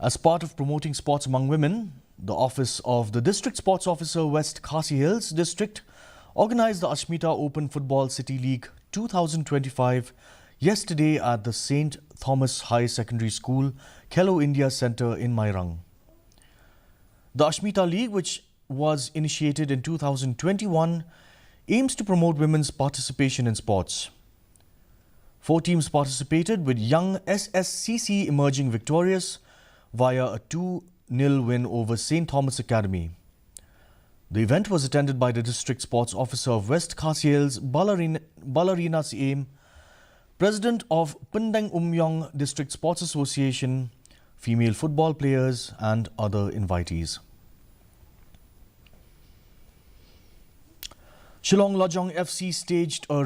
As part of promoting sports among women, the office of the District Sports Officer West Khasi Hills District organized the Asmita Open Football City League 2025 yesterday at the St. Thomas High Secondary School, Khelo India Centre in Mairang. The Asmita League, which was initiated in 2021, aims to promote women's participation in sports. 4 teams participated, with young SSCC emerging victorious via a 2-0 win over St. Thomas Academy. The event was attended by the District Sports Officer of West Khasi Hills, Balarina Siem, President of Pindang Umyong District Sports Association, female football players and other invitees. Shillong Lajong FC staged a